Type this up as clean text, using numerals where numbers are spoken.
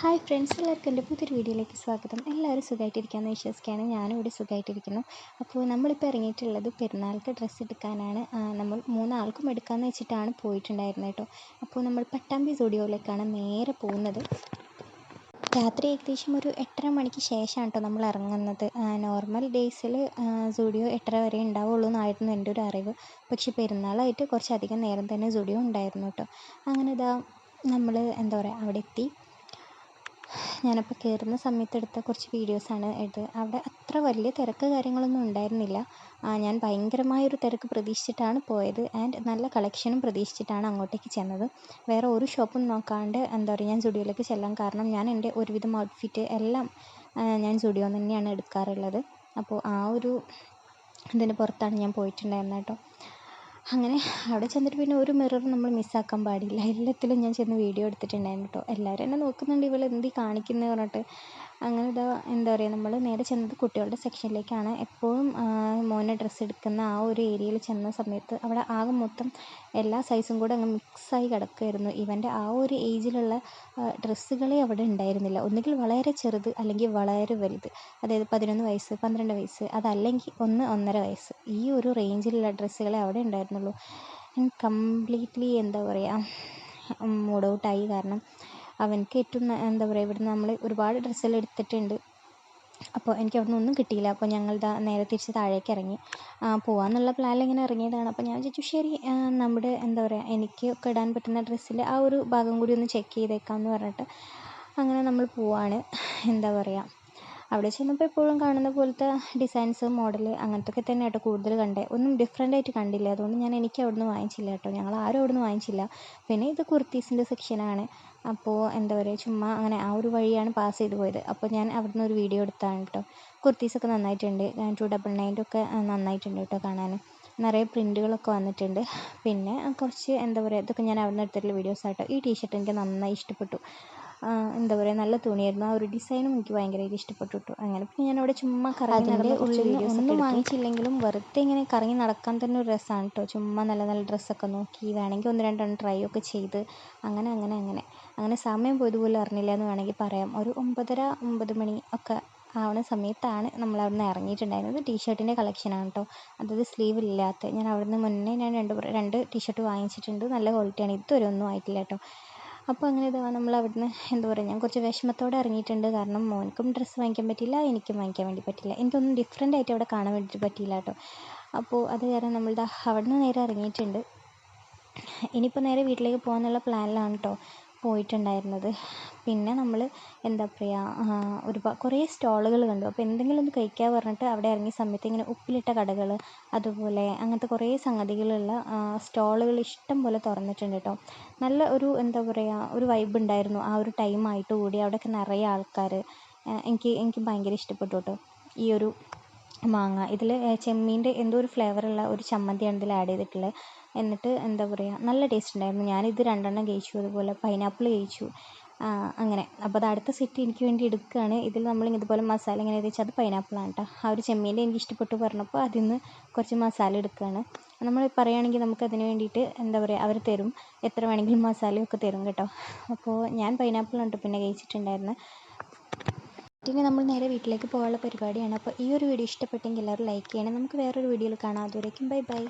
Hi friends, എല്ലാവർക്കും എൻ്റെ പുതിയൊരു വീഡിയോയിലേക്ക് സ്വാഗതം. എല്ലാവരും സുഖമായിട്ടിരിക്കാമെന്ന് വിശ്വസിക്കുകയാണ്. ഞാനും ഇവിടെ സുഖമായിട്ടിരിക്കുന്നു. അപ്പോൾ നമ്മളിപ്പോൾ ഇറങ്ങിയിട്ടുള്ളത് പെരുന്നാൾക്ക് ഡ്രസ്സ് എടുക്കാനാണ്. നമ്മൾ മൂന്നാൾക്കും എടുക്കാമെന്ന് വെച്ചിട്ടാണ് പോയിട്ടുണ്ടായിരുന്നത് കേട്ടോ. അപ്പോൾ നമ്മൾ പട്ടാമ്പി സ്റ്റുഡിയോയിലേക്കാണ് നേരെ പോകുന്നത്. രാത്രി ഏകദേശം ഒരു 8:30 മണിക്ക് ശേഷമാണ് കേട്ടോ നമ്മൾ ഇറങ്ങുന്നത്. നോർമൽ ഡേയ്സിൽ സ്റ്റുഡിയോ 8:30 വരെ ഉണ്ടാവുള്ളൂ എന്നായിരുന്നു എൻ്റെ ഒരു അറിവ്. പക്ഷേ പെരുന്നാളായിട്ട് കുറച്ചധികം നേരം തന്നെ സ്റ്റുഡിയോ ഉണ്ടായിരുന്നു കേട്ടോ. അങ്ങനെ നമ്മൾ അവിടെ എത്തി. ഞാനപ്പോൾ കയറുന്ന സമയത്ത് എടുത്ത കുറച്ച് വീഡിയോസാണ് ഇത്. അവിടെ അത്ര വലിയ തിരക്ക് കാര്യങ്ങളൊന്നും ഉണ്ടായിരുന്നില്ല. ഞാൻ ഭയങ്കരമായൊരു തിരക്ക് പ്രതീക്ഷിച്ചിട്ടാണ് പോയത്. ആൻഡ് നല്ല കളക്ഷനും പ്രതീക്ഷിച്ചിട്ടാണ് അങ്ങോട്ടേക്ക് ചെന്നത്. വേറെ ഒരു ഷോപ്പും നോക്കാണ്ട് ഞാൻ സ്റ്റുഡിയോയിലേക്ക് ചെല്ലാൻ കാരണം ഞാൻ എൻ്റെ ഒരുവിധം ഔട്ട്ഫിറ്റ് എല്ലാം ഞാൻ സ്റ്റുഡിയോയിൽ നിന്ന് തന്നെയാണ് എടുക്കാറുള്ളത്. അപ്പോൾ ആ ഒരു ഇതിന് പുറത്താണ് ഞാൻ പോയിട്ടുണ്ടായിരുന്നത് കേട്ടോ. അങ്ങനെ അവിടെ ചെന്നിട്ട് പിന്നെ ഒരു മിറർ നമ്മൾ മിസ്സാക്കാൻ പാടില്ല. എല്ലാത്തിലും ഞാൻ ചെന്ന് വീഡിയോ എടുത്തിട്ടുണ്ടായിരുന്നു കേട്ടോ. എല്ലാവരും എന്നെ നോക്കുന്നുണ്ട്, ഇവൾ എന്ത് കാണിക്കുന്നത് പറഞ്ഞിട്ട്. അങ്ങനെ നമ്മൾ നേരെ ചെന്നത് കുട്ടികളുടെ സെക്ഷനിലേക്കാണ്. എപ്പോഴും മോനെ ഡ്രസ്സ് എടുക്കുന്ന ആ ഒരു ഏരിയയിൽ ചെന്ന സമയത്ത് അവിടെ ആകെ മൊത്തം എല്ലാ സൈസും കൂടെ അങ്ങ് മിക്സായി കിടക്കുമായിരുന്നു. ഇവൻ്റെ ആ ഒരു ഏജിലുള്ള ഡ്രസ്സുകളെ അവിടെ ഉണ്ടായിരുന്നില്ല. ഒന്നുകിൽ വളരെ ചെറുത് അല്ലെങ്കിൽ വളരെ വലുത്. അതായത് 11 വയസ്സ്, 12 വയസ്സ്, അതല്ലെങ്കിൽ 1-1.5 വയസ്സ്. ഈ ഒരു റേഞ്ചിലുള്ള ഡ്രസ്സുകളെ അവിടെ ഉണ്ടായിരുന്നുള്ളൂ. ഞാൻ കംപ്ലീറ്റ്ലി മൂഡ് ഔട്ടായി. കാരണം അവനക്ക് ഏറ്റവും ഇവിടുന്ന് നമ്മൾ ഒരുപാട് ഡ്രസ്സുകൾ എടുത്തിട്ടുണ്ട്. അപ്പോൾ എനിക്ക് അവിടെ ഒന്നും കിട്ടിയില്ല. അപ്പോൾ ഞങ്ങൾ നേരെ തിരിച്ച് താഴേക്ക് ഇറങ്ങി. പോകാമെന്നുള്ള പ്ലാനിൽ ഇങ്ങനെ ഇറങ്ങിയതാണ്. അപ്പോൾ ഞാൻ വിചാരിച്ചു ശരി, നമ്മുടെ എനിക്ക് ഒക്കെ ഇടാൻ പറ്റുന്ന ഡ്രസ്സിൽ ആ ഒരു ഭാഗം കൂടി ഒന്ന് ചെക്ക് ചെയ്തേക്കാം എന്ന് പറഞ്ഞിട്ട് അങ്ങനെ നമ്മൾ പോവാണ്. അവിടെ ചെന്നപ്പോൾ എപ്പോഴും കാണുന്ന പോലത്തെ ഡിസൈൻസ്, മോഡൽ അങ്ങനത്തൊക്കെ തന്നെ കേട്ടോ കൂടുതൽ കണ്ടേ. ഒന്നും ഡിഫറെൻ്റ് ആയിട്ട് കണ്ടില്ല. അതുകൊണ്ട് എനിക്ക് അവിടുന്ന് വാങ്ങിച്ചില്ല കേട്ടോ. ഞങ്ങൾ ആരും അവിടുന്ന് വാങ്ങിച്ചില്ല. പിന്നെ ഇത് കുർത്തീസിൻ്റെ സെക്ഷനാണ്. അപ്പോൾ ചുമ്മാ അങ്ങനെ ആ ഒരു വഴിയാണ് പാസ് ചെയ്ത് പോയത്. അപ്പോൾ ഞാൻ അവിടുന്ന് ഒരു വീഡിയോ എടുത്താണ് കേട്ടോ. കുർത്തീസൊക്കെ നന്നായിട്ടുണ്ട്. 299 ഒക്കെ നന്നായിട്ടുണ്ട് കേട്ടോ കാണാൻ. നിറയെ പ്രിൻറ്റുകളൊക്കെ വന്നിട്ടുണ്ട്. പിന്നെ കുറച്ച് ഇതൊക്കെ ഞാൻ അവിടുന്ന് എടുത്തിട്ടുള്ള വീഡിയോസാട്ടോ. ഈ ടീഷർട്ട് എനിക്ക് നന്നായി ഇഷ്ടപ്പെട്ടു. നല്ല തുണിയായിരുന്നു. ആ ഒരു ഡിസൈനും എനിക്ക് ഭയങ്കരമായിട്ട് ഇഷ്ടപ്പെട്ടു കേട്ടോ. അങ്ങനെ പിന്നെ ഞാനവിടെ ചുമ്മാ കറങ്ങി നടന്ന് കുറച്ച് വീഡിയോസ് ഒന്നും വാങ്ങിച്ചില്ലെങ്കിലും വെറുതെ ഇങ്ങനെ കറങ്ങി നടക്കാൻ തന്നെ ഒരു രസമാണ് കേട്ടോ. ചുമ്മാ നല്ല നല്ല ഡ്രസ്സൊക്കെ നോക്കി വേണമെങ്കിൽ 1-2 ട്രൈ ഒക്കെ ചെയ്ത് അങ്ങനെ സമയം പോയതുപോലെ അറിഞ്ഞില്ല എന്ന് വേണമെങ്കിൽ പറയാം. ഒരു 9:30-9 മണി ഒക്കെ ആവുന്ന സമയത്താണ് നമ്മൾ അവിടുന്ന് ഇറങ്ങിയിട്ടുണ്ടായിരുന്നത്. ടീഷർട്ടിൻ്റെ കളക്ഷനാണ് കേട്ടോ. അതായത് സ്ലീവ് ഇല്ലാത്ത. ഞാൻ അവിടുന്ന് മുന്നേ ഞാൻ രണ്ട് ടീഷർട്ട് വാങ്ങിച്ചിട്ടുണ്ട്. നല്ല ക്വാളിറ്റിയാണ്. ഇതുവരെ ഒന്നും ആയിട്ടില്ല കേട്ടോ. അപ്പോൾ അങ്ങനെ നമ്മൾ അവിടുന്ന് ഞാൻ കുറച്ച് വിഷമത്തോടെ ഇറങ്ങിയിട്ടുണ്ട്. കാരണം മോനക്കും ഡ്രസ്സ് വാങ്ങിക്കാൻ പറ്റിയില്ല, എനിക്കും വാങ്ങിക്കാൻ വേണ്ടി പറ്റില്ല. എനിക്കൊന്നും ഡിഫറെൻ്റ് ആയിട്ട് അവിടെ കാണാൻ വേണ്ടിയിട്ട് പറ്റിയില്ല കേട്ടോ. അപ്പോൾ അത് കാരണം നമ്മൾ അവിടുന്ന് നേരെ ഇറങ്ങിയിട്ടുണ്ട്. ഇനിയിപ്പോൾ നേരെ വീട്ടിലേക്ക് പോകാനുള്ള പ്ലാനിലാണ് കേട്ടോ പോയിട്ടുണ്ടായിരുന്നത്. പിന്നെ നമ്മൾ കുറേ സ്റ്റോളുകൾ കണ്ടു. അപ്പോൾ എന്തെങ്കിലും ഒന്ന് കഴിക്കാൻ പറഞ്ഞിട്ട് അവിടെ ഇറങ്ങിയ സമയത്ത് ഇങ്ങനെ ഉപ്പിലിട്ട കടകൾ, അതുപോലെ അങ്ങനത്തെ കുറേ സംഗതികളുള്ള സ്റ്റോളുകൾ ഇഷ്ടം പോലെ തുറന്നിട്ടുണ്ട് കേട്ടോ. നല്ല ഒരു ഒരു വൈബ് ഉണ്ടായിരുന്നു ആ ഒരു ടൈം ആയിട്ട് കൂടി. അവിടെയൊക്കെ നിറയെ ആൾക്കാർ. എനിക്ക് ഭയങ്കര ഇഷ്ടപ്പെട്ടു കേട്ടോ ഈ ഒരു മാങ്ങ. ഇതിൽ ചെമ്മീൻ്റെ എന്തോ ഒരു ഫ്ലേവറുള്ള ഒരു ചമ്മന്തിയാണ് ഇതിൽ ആഡ് ചെയ്തിട്ടുള്ളത്. എന്നിട്ട് നല്ല ടേസ്റ്റ് ഉണ്ടായിരുന്നു. ഞാനിത് 2 കഴിച്ചു. അതുപോലെ പൈനാപ്പിൾ കഴിച്ചു. അങ്ങനെ അപ്പോൾ അത് അടുത്ത സെറ്റ് എനിക്ക് വേണ്ടി എടുക്കുകയാണ്. ഇതിൽ നമ്മൾ ഇതുപോലെ മസാല ഇങ്ങനെ വെച്ചാൽ അത് പൈനാപ്പിളാണ് കേട്ടോ. ആ ഒരു ചെമ്മീൻ്റെ എനിക്ക് ഇഷ്ടപ്പെട്ടു പറഞ്ഞപ്പോൾ അതിൽ നിന്ന് കുറച്ച് മസാല എടുക്കുകയാണ്. നമ്മൾ പറയുകയാണെങ്കിൽ നമുക്കതിന് വേണ്ടിയിട്ട് അവർ തരും. എത്ര വേണമെങ്കിലും മസാലയൊക്കെ തരും കേട്ടോ. അപ്പോൾ ഞാൻ പൈനാപ്പിളാണ് പിന്നെ കഴിച്ചിട്ടുണ്ടായിരുന്നത്. ഇനി നമ്മൾ നേരെ വീട്ടിലേക്ക് പോകാനുള്ള പരിപാടിയാണ്. അപ്പോൾ ഈ ഒരു വീഡിയോ ഇഷ്ടപ്പെട്ടെങ്കിൽ എല്ലാവരും ലൈക്ക് ചെയ്യണം. നമുക്ക് വേറൊരു വീഡിയോയിൽ കാണാം. അതുവരേക്കും ബൈ ബൈ.